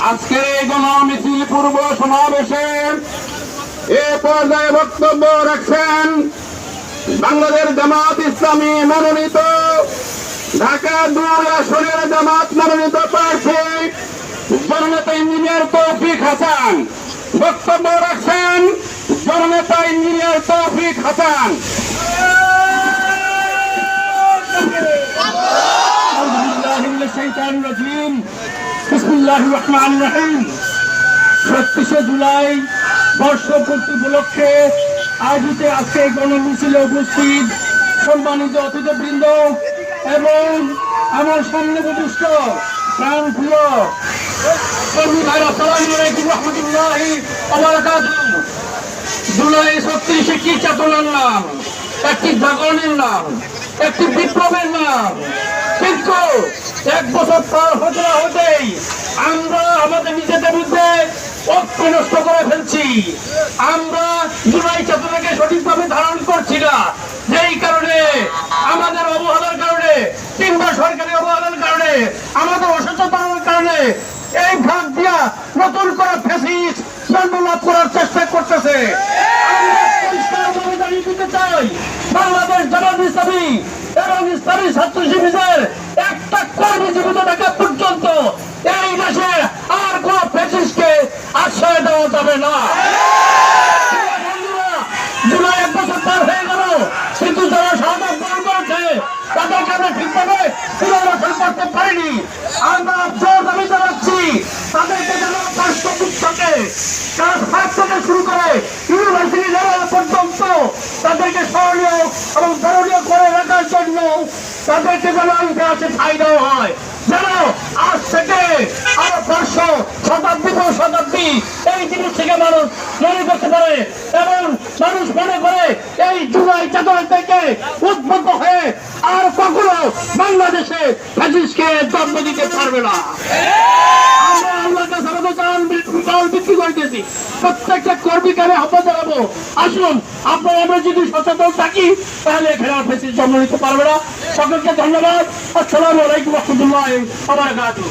আজকের এই গণমিছিল পূর্ব সমাবেশে এ পর্যায়ে বক্তব্য রাখছেন বাংলাদেশ জামাত ইসলামী মনোনীত ঢাকা 2 আসনের জামাত মনোনীত প্রার্থী জননেতা ইঞ্জিনিয়ার তৌফিক হাসান। বক্তব্য রাখছেন জননেতা ইঞ্জিনিয়ার তৌফিক হাসান। বিসমিল্লাহির রহমানির রহিম। ৩৬ জুলাই বর্ষপূর্তি উপলক্ষে আয়োজিত আজকে গণমিছিলে উপস্থিত সম্মানিত অতিথিবৃন্দ এবং আমার সামনে উপবিষ্ট প্রাণ প্রিয় কর্মী ভাইরা, আসসালামু আলাইকুম রহমতুল্লাহি ওয়া বারাকাতুহু। জুলাই ৩৬ কি চেতনার নাম, একটি জাগরণের নাম, একটি বিপ্লবের নাম। কিন্তু 1 বছর পার হতে না হতেই আমরা আমাদের নিজেদের মধ্যে ঐক্য নষ্ট করে ফেলছি। আমরা জুলাই চেতনাকে সঠিকভাবে ধারণ করছি না, যেই কারণে আমাদের অবহেলার কারণে কিংবা সরকারি অবহেলার কারণে আমাদের অসচেতনতার কারণে এই ভাগ দিয়া নতুন করে ফ্যাসিস্ট জন্ম লাভ করার চেষ্টা করতেছে। আমরা পরিষ্কারভাবে জানিয়ে দিতে চাই, বাংলাদেশ জামাত ইসলামী এবং ইসলামী ছাত্র শিবিরের একটা কর্মী জীবিত থাকা পর্যন্ত এই দেশে আর কোন ফ্যাসিস্টকে আশ্রয় দেওয়া যাবে না। জুলাই 1 বছর পার হয়ে গেল, কিন্তু যারা শাহাদাত বরণ করেছে তাদেরকে আমরা ঠিকভাবে পুনর্বাসন করতে পারিনি। আমরা জোর দাবি জানাচ্ছি তাদেরকে যেন পার্শ্ববর্তী ক্লাস 5 থেকে শুরু করে ইউনিভার্সিটি লেভেল পর্যন্ত তাদেরকে স্মরণীয় এবং স্মরণীয় করে রাখার জন্য তাদেরকে যেন ইতিহাসে ঠাঁই দেওয়া হয়, যেন আজ থেকে আরো 500 শতাব্দী এই জিনিস থেকে মানুষ মনে করতে পারে এবং মানুষ মনে করে এই জুলাই চেতনা থেকে উদ্বুদ্ধ হয়ে আর কখনো বাংলাদেশে ফ্যাসিস্টকে জন্ম দিতে পারবে না। আমরা আল্লাহকে সারাতে চাল বিক্রি করতেছি, প্রত্যেকটা কর্মীকে আমি আহ্বান জানাবো, আসুন আপনারা আমরা যদি সচেতন থাকি তাহলে এখানে আর ফ্যাসিস্ট জন্ম নিতে পারবে না। সকলকে ধন্যবাদ। আসসালামু আলাইকুম রহমতুল্লাহি ওয়া বারাকাতুহু।